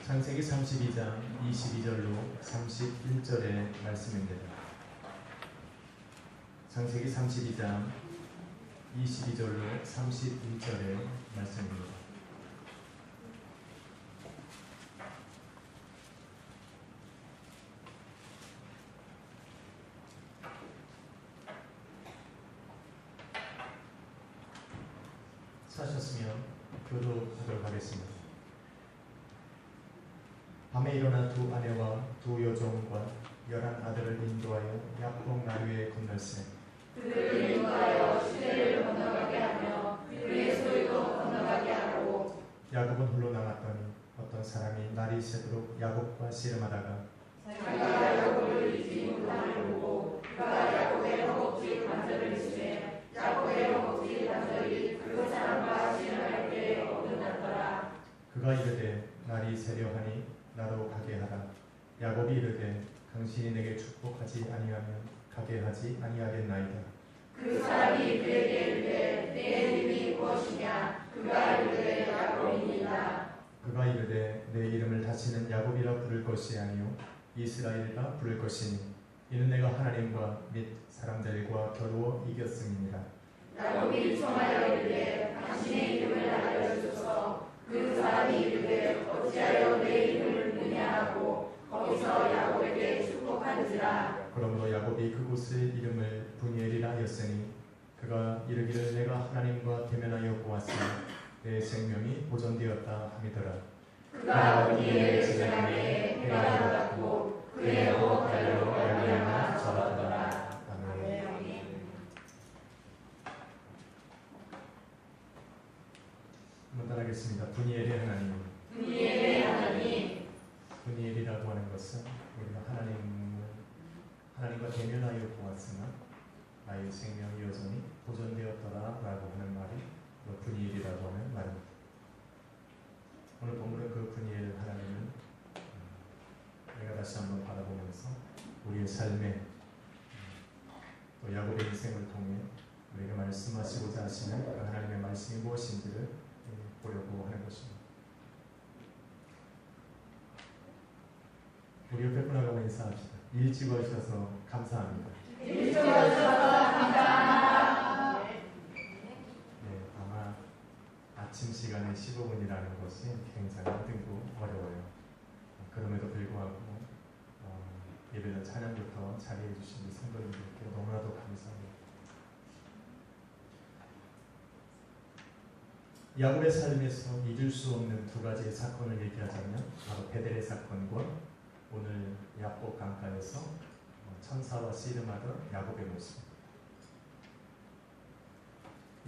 창세기 32장 22절로 31절의 말씀입니다. 창세기 32장 22절로 31절의 말씀입니다. 사셨으면 교도하도록 하겠습니다. 밤에 일어나 두 아내와 두 여종과 11아들을 인도하여 야복 나루에 건널세. 그들을 인도하여 시내를 건너가게 하며 그의 소유도 건너가게 하고. 야곱은 홀로 남았더니 어떤 사람이 날이 새도록 야곱과 씨름하다가 자기가 야곱을 이기지 못함을 보고 그가 야곱의 허벅지 관절을 치매 야곱의 허벅지 관절이 그 사람과 씨름할 때에 어긋났더라. 그가 이르되 날이 새려하니 나로 가게 하라. 야곱이 이르되 당신이 내게 축복하지 아니하면 가게 하지 아니하겠나이다. 그 사람이 그에게 이르되 내 이름이 무엇이냐. 그가 이르되 야곱이니이다. 그가 이르되 내 이름을 다시는 야곱이라 부를 것이 아니요 이스라엘이라 부를 것이니 이는 내가 하나님과 및 사람들과 겨루어 이겼음이니라. 야곱이 청하여 이르되 당신의 이름을 알려주소서. 그 사람이 이르되 어찌하여 내 이름을 묻냐 하고 거기서 야곱에게 축복한지라. 그러므로 야곱이 그곳의 이름을 브니엘이라 하였으니 그가 이르기를 내가 하나님과 대면하여 보았으니 내 생명이 보존되었다 함이더라. 그가 브니엘을 지나매 해가 돋았고 그의 호흡달로 말미암아 절하더라. 아멘. 한번 따라하겠습니다. 브니엘의 하나님. 브니엘의 하나님. 브니엘이라고 하는 것은 우리가 하나님과 대면하여 보았으나 나의 생명이 여전히 보존되었더라 라고 하는 말이 브니엘이라고 하는 말입니다. 오늘 본문은 그 브니엘 하나님을 우리가 다시 한번 바라보면서 우리의 삶에 또 야곱의 인생을 통해 우리에게 말씀하시고자 하시는 그 하나님의 말씀이 무엇인지를 보려고 하는 것입니다. 우리 옆에 분하고 인사합시다. 일찍 오셔서 감사합니다. 일찍 오셔서 감사합니다. 네, 아마 아침 시간에 15분이라는 것이 굉장히 힘들고 어려워요. 그럼에도 불구하고 예배전 찬양부터 자리해 주신 성도님들께 너무나도 감사합니다. 야곱의 삶에서 잊을 수 없는 두 가지의 사건을 얘기하자면 바로 베델의 사건과 오늘 야복 강가에서 천사와 씨름하던 야곱의 모습.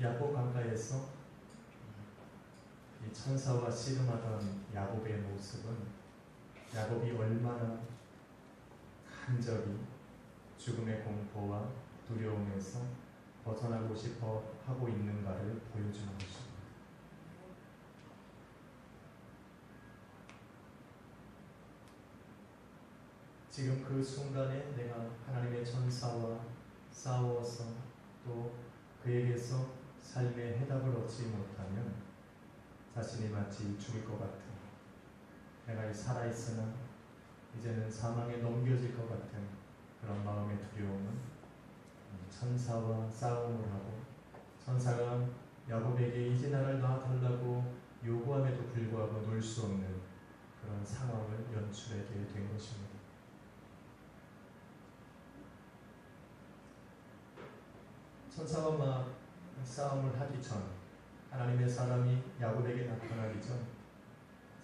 야복 강가에서 이 천사와 씨름하던 야곱의 모습은 야곱이 얼마나 간절히 죽음의 공포와 두려움에서 벗어나고 싶어 하고 있는가를 보여주는 것입니다. 지금 그 순간에 내가 하나님의 천사와 싸워서 또 그에게서 삶의 해답을 얻지 못하면 자신이 마치 죽을 것 같은, 내가 살아있으나 이제는 사망에 넘겨질 것 같은 그런 마음의 두려움은 천사와 싸움을 하고 천사가 야곱에게 이제 나를 놔달라고 요구함에도 불구하고 놓을 수 없는 그런 상황을 연출하게 된 것입니다. 천사와 막 싸움을 하기 전, 하나님의 사람이 야곱에게 나타나기 전,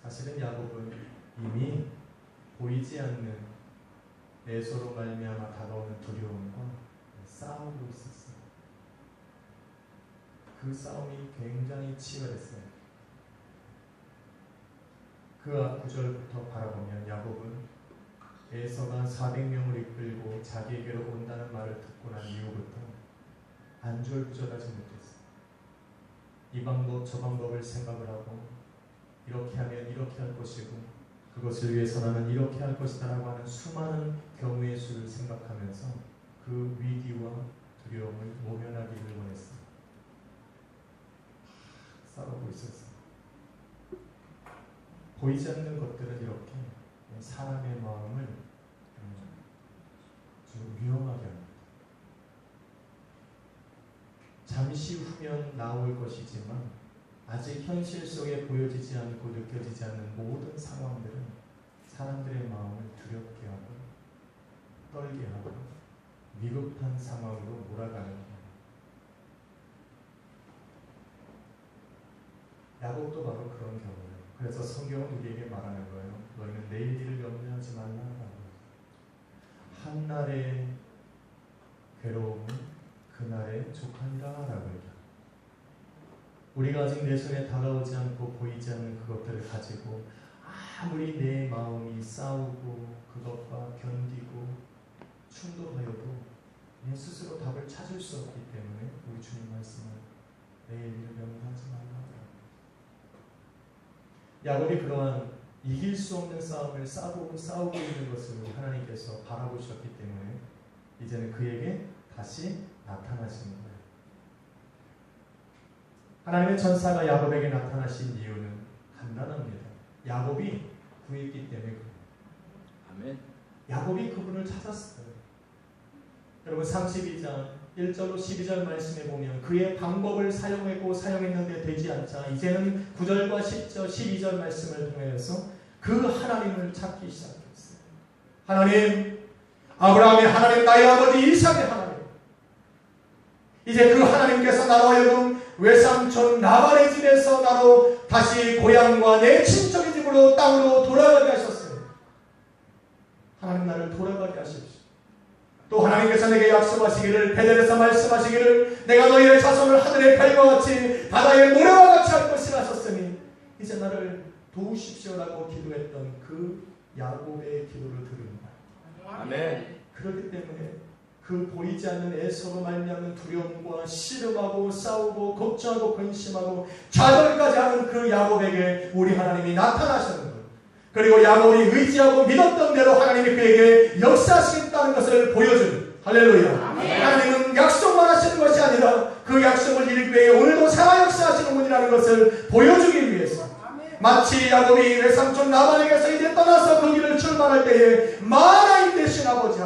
사실은 야곱은 이미 보이지 않는 애서로 말미암아 다가오는 두려움과 싸우고 있었어요. 그 싸움이 굉장히 치열했어요. 그 앞 구절부터 바라보면 야곱은 에서가 400명을 이끌고 자기에게로 온다는 말을 듣고 난 이후부터 안절부절하지 못했어요. 이 방법 저 방법을 생각을 하고 이렇게 하면 이렇게 할 것이고 그것을 위해서 나는 이렇게 할 것이다 라고 하는 수많은 경우의 수를 생각하면서 그 위기와 두려움을 모면하기를 원했어요. 싸우고 있었어요. 보이지 않는 것들은 이렇게 사람의 마음을 좀 위험하게 합니다. 잠시 후면 나올 것이지만 아직 현실 속에 보여지지 않고 느껴지지 않는 모든 상황들은 사람들의 마음을 두렵게 하고 떨게 하고 위급한 상황으로 몰아가는 거예요. 야곱도 바로 그런 경우예요. 그래서 성경은 우리에게 말하는 거예요. 너희는 내일 일을 염려하지 말라라고. 한날의 괴로움은 그날의 족하니라라고 얘기합니다. 우리가 아직 내 손에 다가오지 않고 보이지 않는 그것들을 가지고 아무리 내 마음이 싸우고 그것과 견디고 충돌하여도 내 스스로 답을 찾을 수 없기 때문에 우리 주님 말씀은 내일 일을 염려하지 말라. 야곱이 그러한 이길 수 없는 싸움을 싸우고 있는 것을 하나님께서 바라보셨기 때문에 이제는 그에게 다시 나타나시는 거예요. 하나님의 천사가 야곱에게 나타나신 이유는 간단합니다. 야곱이 구했기 때문에 그래요. 아멘. 야곱이 그분을 찾았어요. 여러분 32장 1절로 12절 말씀에 보면 그의 방법을 사용했는데 되지 않자 이제는 9절과 10절, 12절 말씀을 통해서 그 하나님을 찾기 시작했어요. 하나님, 아브라함의 하나님, 나의 아버지 이삭의 하나님. 이제 그 하나님께서 나로 하여금 외삼촌 라반의 집에서 나로 다시 고향과 내 친척의 집으로 땅으로 돌아가게 하셨어요. 하나님 나를 돌아가게 하십시오. 또 하나님께서 내게 약속하시기를 베델에서 말씀하시기를 내가 너희의 자손을 하늘의 별과 같이 바다의 모래와 같이 할 것이라 하셨으니 이제 나를 도우십시오라고 기도했던 그 야곱의 기도를 들은다. 아멘. 그렇기 때문에 그 보이지 않는 에서로 말미암는 두려움과 씨름하고 싸우고 걱정하고 근심하고 좌절까지 하는 그 야곱에게 우리 하나님이 나타나시는 거예요. 그리고 야곱이 의지하고 믿었던 대로 하나님이 그에게 역사하시겠다는 것을 보여주는 할렐루야. 아멘. 하나님은 약속만 하시는 것이 아니라 그 약속을 이루기 위해 오늘도 살아 역사하시는 분이라는 것을 보여주기 위해서 마치 야곱이 외삼촌 라반에게서 이제 떠나서 그 길을 출발할 때에 만하인 되신 아버지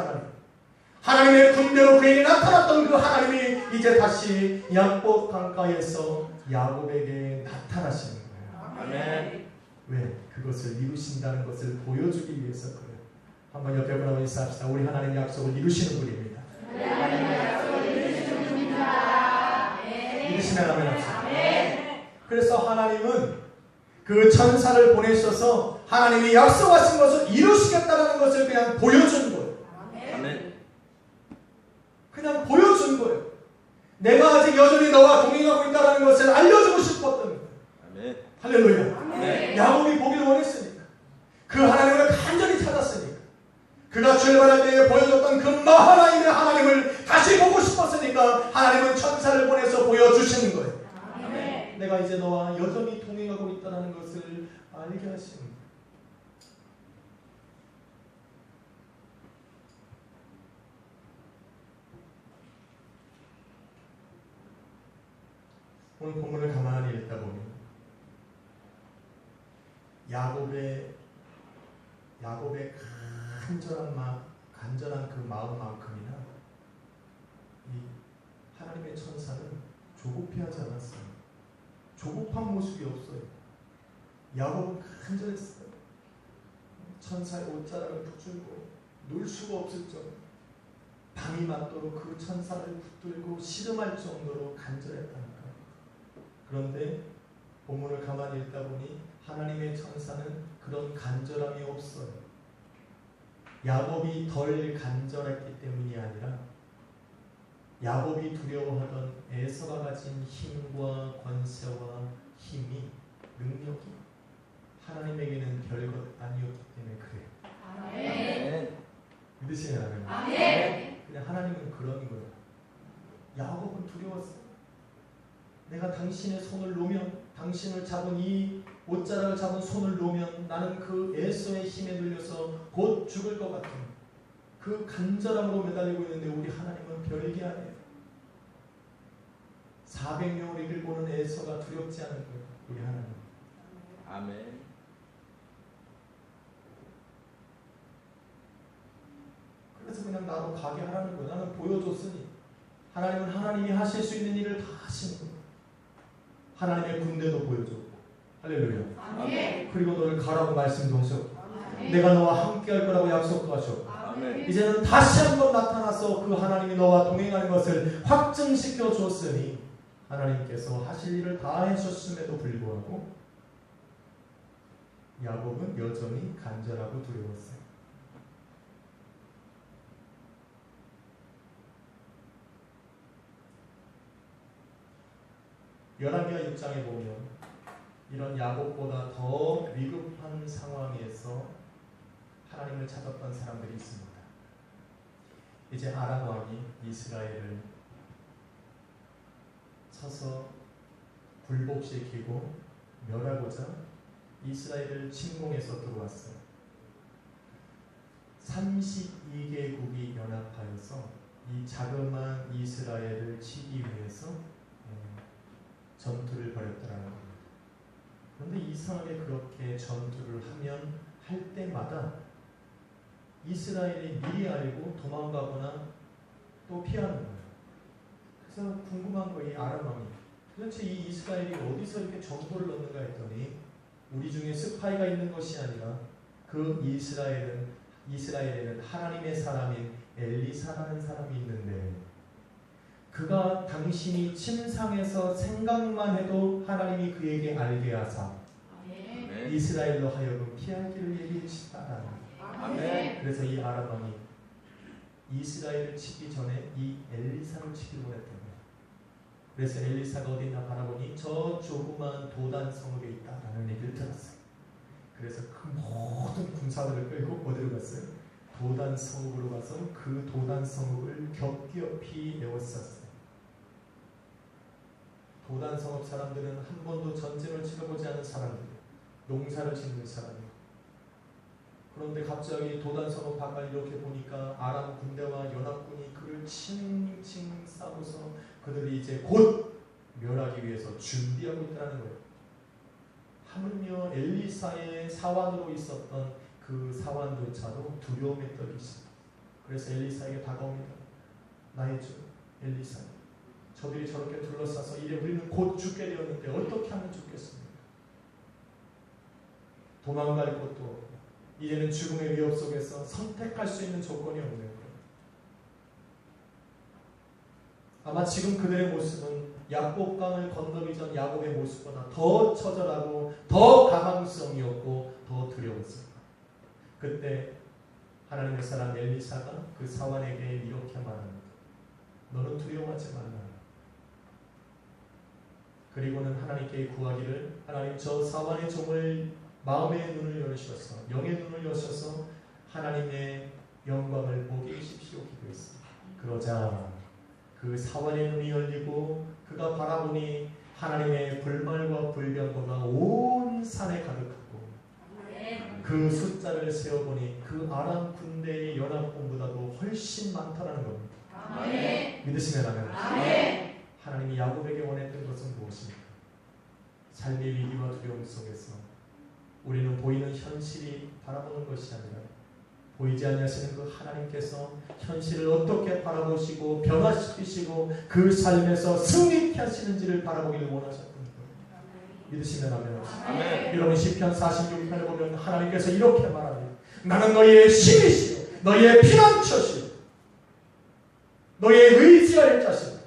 하나님의 군대로 그에게 나타났던 그 하나님이 이제 다시 야복 강가에서 야곱에게 나타나시는 거예요. 아멘. 왜? 그것을 이루신다는 것을 보여주기 위해서 그래요. 한번 옆에 분하고 인사합시다. 우리 하나님 약속을 이루시는 분입니다. 우리 하나님 약속을 이루시는 분입니다. 이루시면 아멘 합시다. 그래서 하나님은 그 천사를 보내셔서 하나님이 약속하신 것을 이루시겠다는 것을 그냥 보여준 거예요. 아멘. 그냥 보여준 거예요. 내가 아직 여전히 너와 동행하고 있다는 것을 알려주고 싶었던 거예요. 아멘. 할렐루야. 아멘. 야곱이 보기를 원했으니까. 그 하나님을 간절히 찾았으니까. 그가 출발할 때에 보여줬던 그 마하나임의 하나님을 다시 보고 싶었으니까 하나님은 천사를 보내서 보여주시는 거예요. 아멘. 내가 이제 너와 여전히 동행하고 있다는 것을 알게 하시는 거예요. 오늘 본문을 가만히 읽다 보면 야곱의 간절한 그 마음만큼이나 이 하나님의 천사는 조급해하지 않았어요. 조급한 모습이 없어요. 야곱은 간절했어요. 천사의 옷자락을 붙들고 놀 수가 없을 정도, 밤이 맞도록 그 천사를 붙들고 씨름할 정도로 간절했다는 거예요. 그런데 본문을 가만히 읽다 보니 하나님의 천사는 그런 간절함이 없어요. 야곱이 덜 간절했기 때문이 아니라 야곱이 두려워하던 에서가 가진 힘과 권세와 힘이, 능력이 하나님에게는 별것 아니었기 때문에 그래요. 아멘. 믿으시나요? 아멘. 그냥 하나님은 그런 거예요. 야곱은 두려웠어요. 내가 당신의 손을 놓으면, 당신을 잡은 이 옷자락을 잡은 손을 놓으면 나는 그 에서의 힘에 눌려서 곧 죽을 것 같은 그 간절함으로 매달리고 있는데 우리 하나님은 별게 아니에요. 400명을 이끌고는 에서가 두렵지 않은 거예요. 우리 하나님. 아멘. 나로 가게 하라는 거예요. 나는 보여줬으니. 하나님은 하나님이 하실 수 있는 일을 다 하시는 거예요. 하나님의 군대도 보여줬고. 할렐루야. 아멘. 그리고 너를 가라고 말씀도 하셨고. 아멘. 내가 너와 함께 할 거라고 약속도 하셨고. 아멘. 이제는 다시 한번 나타나서 그 하나님이 너와 동행하는 것을 확증시켜 줬으니 하나님께서 하실 일을 다 해주셨음에도 불구하고 야곱은 여전히 간절하고 두려웠어요. 열왕기하 6장에 보면 이런 야곱보다 더 위급한 상황에서 하나님을 찾았던 사람들이 있습니다. 이제 아람 왕이 이스라엘을 쳐서 굴복시키고 멸하고자 이스라엘을 침공해서 들어왔어요. 32개국이 연합하여서 이 자그마한 이스라엘을 치기 위해서 전투를 벌였더라는 겁니다. 그런데 이상하게 그렇게 전투를 할 때마다 이스라엘이 미리 알고 도망가거나 또 피하는 거예요. 그래서 궁금한 거예요. 이 아람 왕이 도대체 이 이스라엘이 어디서 이렇게 정보를 넣는가 했더니 우리 중에 스파이가 있는 것이 아니라 그 이스라엘에는 하나님의 사람인 엘리사라는 사람이 있는데 그가 당신이 침상에서 생각만 해도 하나님이 그에게 알게 하사 아멘. 이스라엘로 하여금 피할 길을 얘기해 주시다라는 거예요. 아멘. 그래서 이 아람 왕이 이스라엘을 치기 전에 이 엘리사를 치기로 했던 거예요. 그래서 엘리사가 어디 있나 바라보니 저 조그만 도단 성읍에 있다라는 얘기를 들었어요. 그래서 그 모든 군사들을 끌고 어디로 갔어요? 도단 성읍으로 가서 그 도단 성읍을 겹겹이 에워쌌어요. 도단 성읍 사람들은 한 번도 전쟁을 치러보지 않은 사람들이에요. 농사를 짓는 사람이에요. 그런데 갑자기 도단 성읍 바깥 이렇게 보니까 아람 군대와 연합군이 그를 칭칭 싸고서 그들이 이제 곧 멸하기 위해서 준비하고 있다는 거예요. 하물며 엘리사의 사환으로 있었던 그 사환조차도 두려움에 떨리십니다. 그래서 엘리사에게 다가옵니다. 나의 주 엘리사, 저들이 저렇게 둘러싸서 이제 우리는 곧 죽게 되었는데 어떻게 하면 죽겠습니까? 도망갈 곳도 없고 이제는 죽음의 위협 속에서 선택할 수 있는 조건이 없는 거예요. 아마 지금 그들의 모습은 야복강을 건너기 전 야곱의 모습보다 더 처절하고 더 가망성이었고 더 두려웠어요. 그때 하나님의 사람 엘리사가 그 사환에게 이렇게 말합니다. 너는 두려워하지 말라. 그리고는 하나님께 구하기를 하나님 저 사환의 종을 마음의 눈을 열으셔서 영의 눈을 여셔서 하나님의 영광을 보게 해주십시오 기도했습니다. 그러자 그 사환의 눈이 열리고 그가 바라보니 하나님의 불말과 불병거가 온 산에 가득하고 그 숫자를 세어보니 그 아람 군대의 연합군보다도 훨씬 많다라는 겁니다. 아멘. 믿으시면 아멘. 아멘. 하나님이 야곱에게 원했던 것은 무엇입니까? 삶의 위기와 두려움 속에서 우리는 보이는 현실이 바라보는 것이 아니라 보이지 않으시는 그 하나님께서 현실을 어떻게 바라보시고 변화시키시고 그 삶에서 승리케 하시는지를 바라보기를 원하셨던 거예요. 믿으시면 아멘. 아멘. 여러분 시편 46편을 보면 하나님께서 이렇게 말합니다. 나는 너희의 신이시오 너희의 피난처시오 너희의 의지할 자시오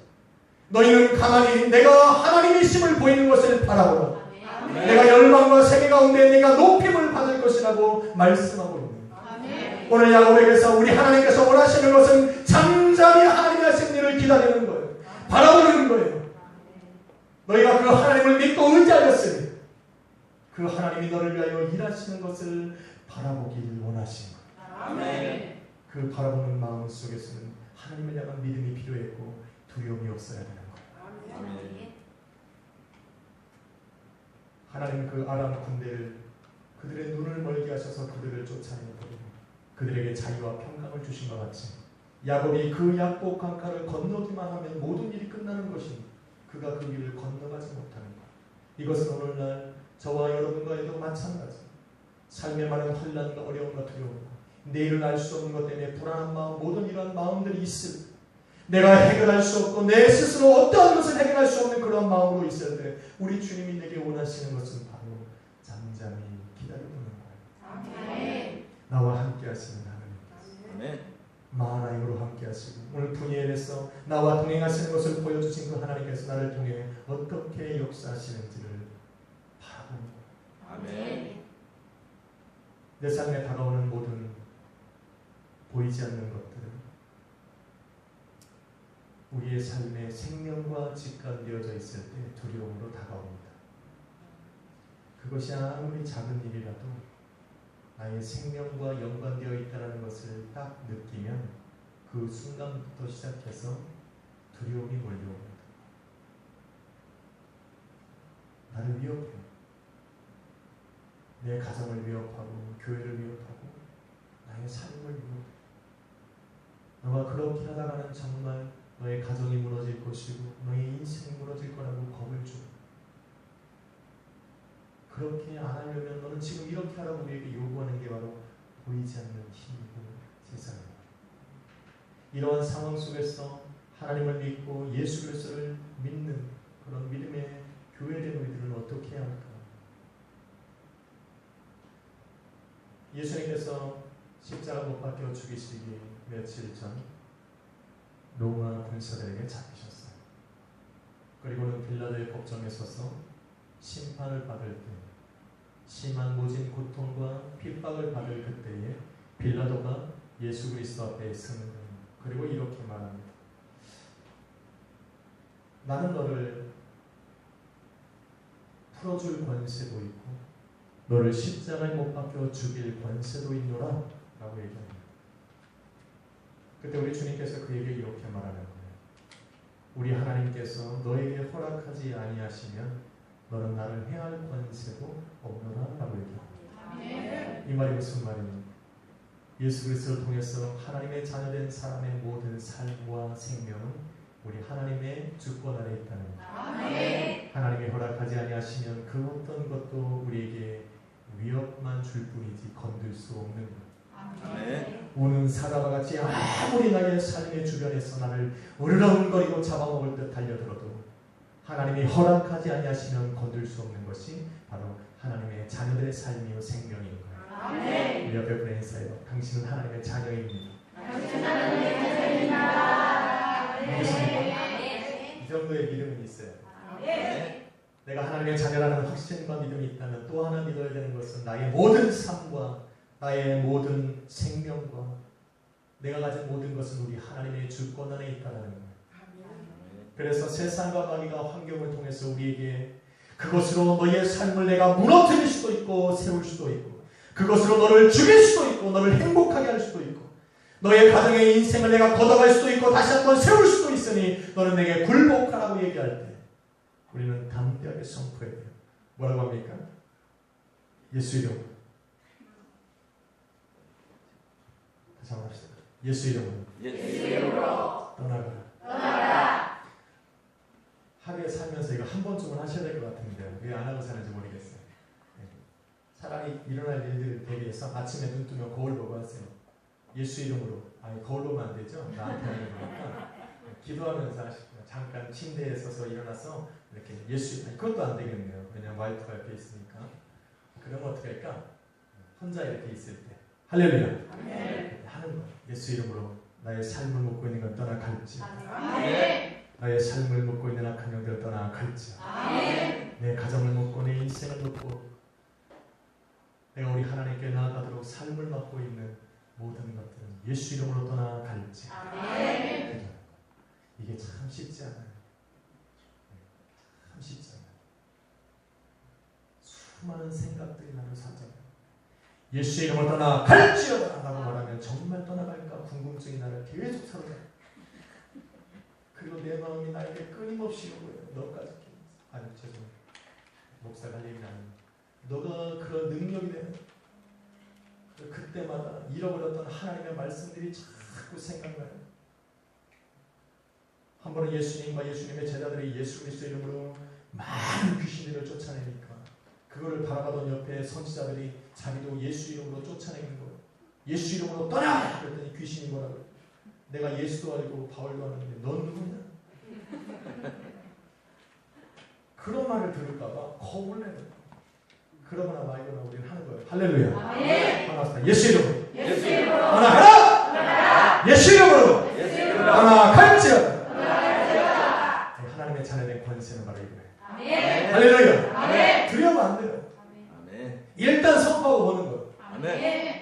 너희는 가만히 내가 하나님의 힘을 보이는 것을 바라보라. 아멘. 내가 열방과 세계 가운데 내가 높임을 받을 것이라고 말씀하고 있는 아멘. 오늘 야곱에게서 우리 하나님께서 원하시는 것은 잠잠히 하나님의 하시는 일을 기다리는 거예요. 바라보는 거예요. 너희가 그 하나님을 믿고 의지하였으니 그 하나님이 너를 위하여 일하시는 것을 바라보기를 원하시는 거예요. 아멘. 그 바라보는 마음 속에서는 하나님을 향한 믿음이 필요했고 두려움이 없어야 되는 거예요. 아멘. 하나님은 그 아람 군대를 그들의 눈을 멀게 하셔서 그들을 쫓아내버리고 그들에게 자유와 평강을 주신 것 같이 야곱이 그 약복 강가를 건너기만 하면 모든 일이 끝나는 것입니다. 그가 그 길을 건너가지 못하는 것. 이것은 오늘날 저와 여러분과도 마찬가지. 삶에 많은 혼란과 어려움과 두려움과 내일을 알 수 없는 것 때문에 불안한 마음, 모든 이러한 마음들이 있을 때, 내가 해결할 수 없고 내 스스로 어떠한 것을 해결할 수 없는 그런 마음으로 있을 때 우리 주님이 내게 원하시는 것은 바로 잠잠히 기다려보는 거예요. 아멘. 나와 함께 하시는 하나님께서 아멘. 하나님으로 함께 하시고 오늘 분야에서 나와 동행하시는 것을 보여주신 그 하나님께서 나를 통해 어떻게 역사하시는지를 바라보는 거예요. 아멘. 내 삶에 다가오는 모든 보이지 않는 것들은 우리의 삶에 생명과 직관되어져 있을 때 두려움으로 다가옵니다. 그것이 아무리 작은 일이라도 나의 생명과 연관되어 있다는 것을 딱 느끼면 그 순간부터 시작해서 두려움이 몰려옵니다. 나를 위협해요. 내 가정을 위협하고 교회를 위협하고 나의 삶을 위협해요. 너가 그렇게 하다가는 정말 너의 가정이 무너질 것이고 너의 인생이 무너질 거라고 겁을 줘. 그렇게 안 하려면 너는 지금 이렇게 하라고 우리에게 요구하는 게 바로 보이지 않는 힘이고 세상입니다. 이러한 상황 속에서 하나님을 믿고 예수 그리스도를 믿는 그런 믿음의 교회된 우리들은 어떻게 해야 할까? 예수님께서 십자가 못 박혀 죽이시기 며칠 전 로마 군사들에게 잡히셨어요. 그리고는 빌라도의 법정에 서서 심판을 받을 때 심한 모진 고통과 핍박을 받을 그때에 빌라도가 예수 그리스도 앞에 서는 거예요. 그리고 이렇게 말합니다. 나는 너를 풀어줄 권세도 있고 너를 십자가에 못 박혀 죽일 권세도 있노라 라고 얘기합니다. 그때 우리 주님께서 그에게 이렇게 말하는 거예요. 우리 하나님께서 너에게 허락하지 아니하시면 너는 나를 해할 권세도 없노라 라고 얘기합니다. 이 말이 무슨 말이냐? 예수 그리스도를 통해서 하나님의 자녀된 사람의 모든 삶과 생명은 우리 하나님의 주권 아래 있다는 것. 하나님이 허락하지 아니하시면 그 어떤 것도 우리에게 위협만 줄 뿐이지 건들 수 없는 것. 우는 사자와 같이 아무리 나의 삶의 주변에서 나를 으르렁거리고 잡아먹을 듯 달려들어도 하나님이 허락하지 아니하시면 건들 수 없는 것이 바로 하나님의 자녀들의 삶이요 생명인 거예요. 우리 옆에 분의 인사해요. 당신은 하나님의 자녀입니다. 이 정도의 믿음은 있어요. 내가 하나님의 자녀라는 확신과 믿음이 있다면 또 하나 믿어야 되는 것은 나의 모든 삶과 나의 모든 생명과 내가 가진 모든 것은 우리 하나님의 주권 안에 있다는 거예요. 그래서 세상과 마귀가 환경을 통해서 우리에게 그것으로 너의 삶을 내가 무너뜨릴 수도 있고 세울 수도 있고 그것으로 너를 죽일 수도 있고 너를 행복하게 할 수도 있고 너의 가정의 인생을 내가 걷어갈 수도 있고 다시 한번 세울 수도 있으니 너는 내게 굴복하라고 얘기할 때 우리는 담대하게 선포해야 돼요. 뭐라고 합니까? 예수 이름. 다시 한번 합시다. 예수 이름으로 떠나가라. 하루에 살면서 이거 한 번쯤은 하셔야 될 것 같은데 왜 안 하고 사는지 모르겠어요. 차라리 일어날 일들을 대비해서 아침에 눈 뜨면 거울 보고 하세요. 예수 이름으로. 아니 거울 보면 안 되죠. 나한테 하는 거니까 기도하면서 하시고 잠깐 침대에 서서 일어나서 이렇게 예수 아니 그것도 안 되겠네요. 왜냐면 와이프가 옆에 있으니까. 그러면 어떻게 할까? 혼자 이렇게 있을 때 할렐루야. 하는 거. 예수 이름으로 나의 삶을 먹고 있는 건 떠나갈지. 나의 삶을 먹고 있는 악한 영들 떠나갈지. 내 가정을 먹고 내 인생을 먹고 내가 우리 하나님께 나아가도록 삶을 맡고 있는 모든 것들은 예수 이름으로 떠나갈지. 이게 참 쉽지 않아요. 참 쉽지 않아요. 수많은 생각들이 나를 사잖아요. 예수 이름으로 떠나갈지어다 라고 말하면 정말 떠나갈까 궁금증이 나를 계속 사로잡아요. 그리고 내 마음이 나에게 끊임없이 요구해요. 너까지 아니 죄송해요. 목사가 할 얘기는 아니에요. 너가 그런 능력이 되면 그때마다 잃어버렸던 하나님의 말씀들이 자꾸 생각나요. 한 번은 예수님과 예수님의 제자들이 예수 그리스도 이름으로 많은 귀신들을 쫓아내니까 그거를 바라보던 옆에 선지자들이 자기도 예수 이름으로 쫓아내는 거예요. 예수 이름으로 떠나! 그랬더니 귀신이 뭐라고 그래? 내가 예수도 아니고 바울도 아닌데 넌 누구냐? 그런 말을 들을까봐 겁을 내는 거예요. 그러거나 말거나 우리는 하는 거예요. 할렐루야. 반갑습니다. 예수 이름으로. 예수 이름으로 떠나가라! 예수 이름으로 떠나갈지어다. 하나님의 자녀된 권세는 바로 이거예요. 할렐루야. 두려우면 안 돼요. 일단 선포하고 보는 거예요.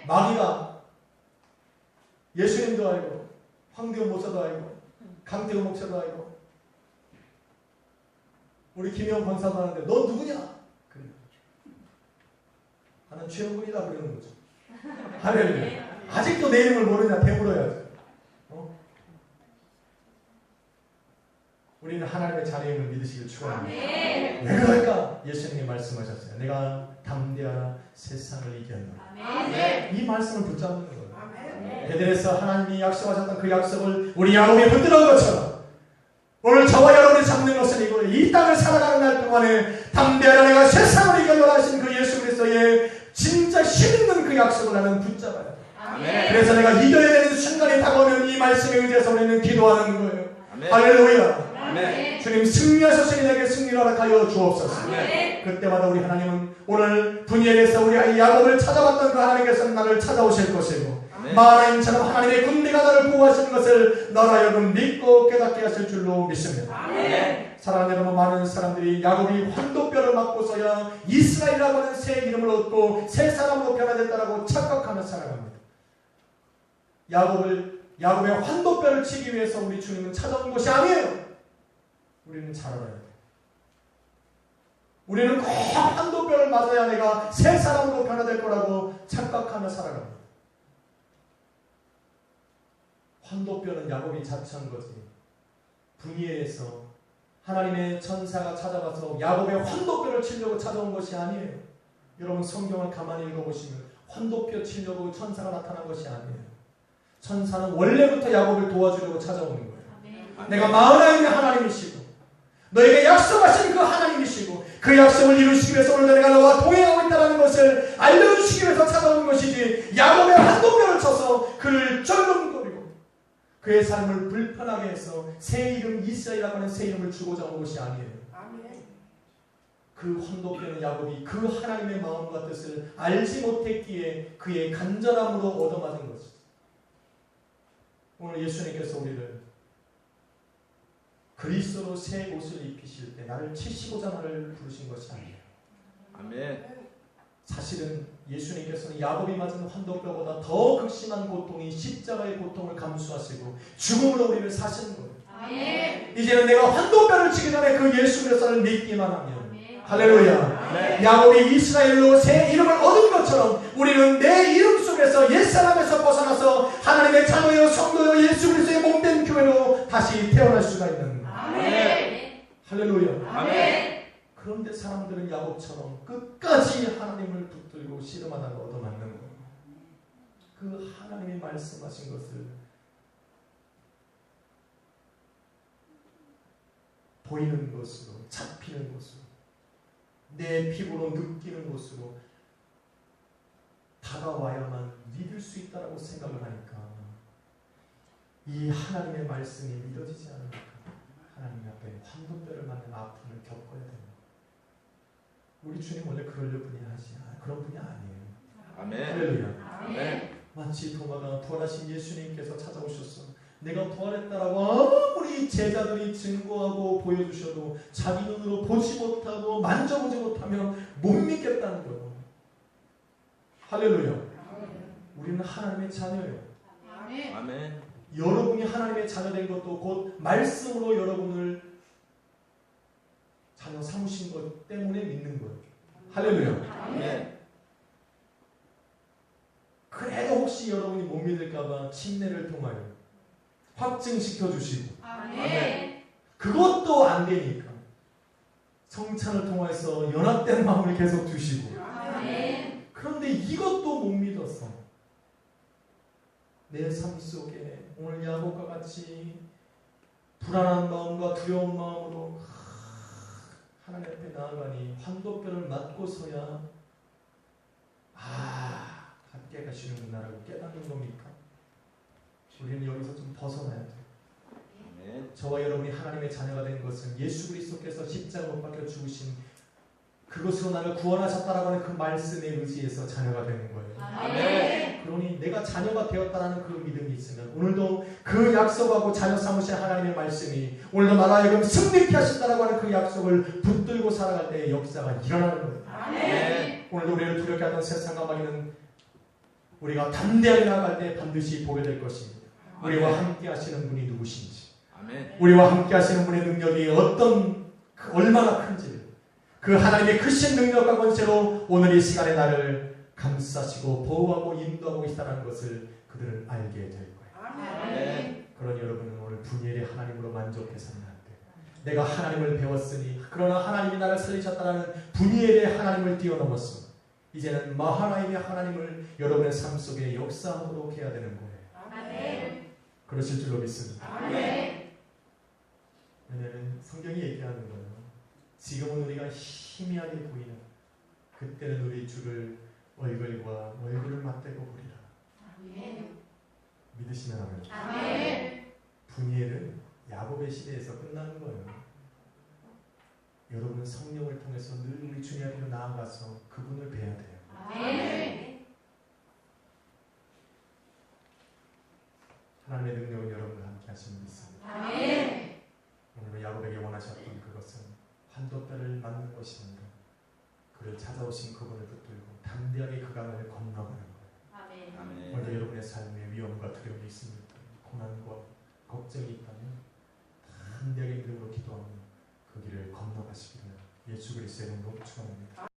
마귀가 예수님도 알고 황대호 목사도 알고 강태호 목사도 알고 우리 김영 권사도 하는데 너 누구냐? 그래. 나는 최영근이다 그러는 거죠. 할렐루야. 아직도 내 이름을 모르냐? 되물어야죠. 우리는 하나님의 자녀임을 믿으시길 축원합니다. 왜 그럴까? 예수님이 말씀하셨어요. 내가 담대하라 세상을 이겼노라. 이 말씀을 붙잡는 거예요. 베들에서 하나님이 약속하셨던 그 약속을 우리 야곱이 붙들은 것처럼 오늘 저와 여러분이 잡는 것은 이거예요. 이 땅을 살아가는 날 동안에 담대하라 내가 세상을 이겨노라 하신 그 예수 그리스도의 진짜 힘있는 그 약속을 나는 붙잡아요. 그래서 내가 이겨야 되는 순간이 다가오면 이 말씀에 의지해서 우리는 기도하는 거예요. 할렐루야. 주님 승리하소서 내게 승리를 허락하여 주옵소서. 그때마다 우리 하나님은 오늘 분야에서 우리 아이 야곱을 찾아왔던 그 하나님께서는 나를 찾아오실 것이고 마하나임처럼 하나님의 군대가 나를 보호하시는 것을 너라 하여금 믿고 깨닫게 하실 줄로 믿습니다. 사랑하는 여러분, 많은 사람들이 야곱이 환도뼈를 맞고서야 이스라엘이라고 하는 새 이름을 얻고 새 사람으로 변화됐다라고 착각하며 살아갑니다. 야곱의 환도뼈를 치기 위해서 우리 주님은 찾아온 것이 아니에요. 우리는 잘 알아야 돼요. 우리는 꼭 환도뼈를 맞아야 내가 새 사람으로 변화될 거라고 착각하며 살아갑니다. 환도뼈는 야곱이 자처한 거지. 분이엘에서 하나님의 천사가 찾아와서 야곱의 환도뼈를 치려고 찾아온 것이 아니에요. 여러분 성경을 가만히 읽어보시면 환도뼈 치려고 천사가 나타난 것이 아니에요. 천사는 원래부터 야곱을 도와주려고 찾아오는 거예요. 내가 마하나임의 하나님이시고 너에게 약속하신 그 하나님이시고 그 약속을 이루시기 위해서 오늘 내가 너와 동행하고 있다는 것을 알려주시기 위해서 찾아온 것이지 야곱의 환도뼈를 쳐서 그를 쩔름거리고 그의 삶을 불편하게 해서 새 이름 이스라엘이라고 하는 새 이름을 주고자 온 것이 아니에요. 그 환도뼈는 야곱이 그 하나님의 마음과 뜻을 알지 못했기에 그의 간절함으로 얻어맞은 것이죠. 오늘 예수님께서 우리를 그리스도로 새 옷을 입히실 때 나를 치시고자 나를 부르신 것이 아니에요. 아멘. 사실은 예수님께서는 야곱이 맞은 환도뼈보다 더 극심한 고통이 십자가의 고통을 감수하시고 죽음으로 우리를 사시는 거예요. 아멘. 이제는 내가 환도뼈를 치기 전에 그 예수 그리스도를 믿기만 하면 할렐루야. 야곱이 이스라엘로 새 이름을 얻은 것처럼 우리는 내 이름 속에서 옛사람에서 벗어나서 하나님의 자녀요 성도요 예수 그리스도의 몸된 교회로 다시 태어날 수가 있는 거예요. 아멘. 할렐루야. 아멘. 그런데 사람들은 야곱처럼 끝까지 하나님을 붙들고 씨름하다가 얻어맞는 거예요. 그 하나님이 말씀하신 것을 보이는 것으로 잡히는 것으로 내 피부로 느끼는 것으로 다가와야만 믿을 수 있다라고 생각을 하니까 이 하나님의 말씀이 믿어지지 않으니까 하나님 앞에 환도뼈를 맞는 아픔을 겪어야 됩니다. 우리 주님 원래 그러려 분이 하지 그런 분이 아니에요. 아멘. 할렐루야. 아멘. 마치 도마가 부활하신 예수님께서 찾아오셨어. 내가 부활했다라고 아무리 제자들이 증거하고 보여주셔도 자기 눈으로 보지 못하고 만져보지 못하면 못 믿겠다는 거예요. 할렐루야. 우리는 하나님의 자녀예요. 아멘. 여러분이 하나님의 자녀된 것도 곧 말씀으로 여러분을 자녀 삼으신 것 때문에 믿는 거예요. 할렐루야. 아멘. 그래도 혹시 여러분이 못 믿을까봐 침례를 통하여 확증시켜 주시고 아멘. 그것도 안 되니까 성찬을 통해서 연합된 마음을 계속 주시고 아멘. 그런데 이것도 못 믿었어. 내 삶 속에 오늘 야곱과 같이 불안한 마음과 두려운 마음으로 하나님 앞에 나아가니 환도뼈를 맞고서야 깨달아 하시는구나라고 깨닫는 겁니까? 우리는 여기서 좀 벗어나야 돼요. 아멘. 저와 여러분이 하나님의 자녀가 된 것은 예수 그리스도께서 십자가 못 박혀 죽으신 그것으로 나를 구원하셨다라고 하는 그 말씀에 의지해서 자녀가 되는 거예요. 아멘. 그러니 내가 자녀가 되었다라는 그 믿음이 있으면 오늘도 그 약속하고 자녀 삼으신 하나님의 말씀이 오늘도 나라 하여금 승리케 하신다라고 하는 그 약속을 붙들고 살아갈 때의 역사가 일어나는 거예요. 아멘. 오늘도 우리를 두렵게 하던 세상과 마귀는 우리가 담대하게 나아갈 때 반드시 보게 될 것입니다. 우리와 함께 하시는 분이 누구신지, 아멘. 우리와 함께 하시는 분의 능력이 얼마나 큰지, 그 하나님의 크신 능력과 권세로 오늘 이 시간에 나를 감싸시고 보호하고 인도하고 있다는 것을 그들은 알게 될 거예요. 아멘. 그러니 여러분은 오늘 분열의 하나님으로 만족해서는 안 돼요. 내가 하나님을 배웠으니, 그러나 하나님이 나를 살리셨다는 분열의 하나님을 뛰어넘었어. 이제는 마하나임의 하나님을 여러분의 삶 속에 역사하도록 해야 되는 거예요. 아멘. 그러실 줄로 믿습니다. 아멘. 왜냐하면 성경이 얘기하는 거예요. 지금은 우리가 희미하게 보이는, 그때는 우리 주를 얼굴과 얼굴을 맞대고 보리라. 아멘. 믿으시면 하면 아멘. 분이엘은 야곱의 시대에서 끝나는 거예요. 여러분은 성령을 통해서 늘 우리 주님 앞으로 나아가서 그분을 뵈야 돼요. 아멘. 하나님의 능력은 여러분과 함께 하시는 믿습니다. 아멘. 오늘 야곱에게 원하셨던 그것은 환도뼈를 맞는 것입니다. 그를 찾아오신 그분을 붙들고 담대하게 그 강을 건너가는 거예요. 아멘. 아멘. 오늘도 여러분의 삶에 위험과 두려움이 있습니까? 고난과 걱정이 있다면 담대하게 믿음으로 기도하며 그 길을 건너가시기를 예수 그리스도의 이름으로 축원합니다.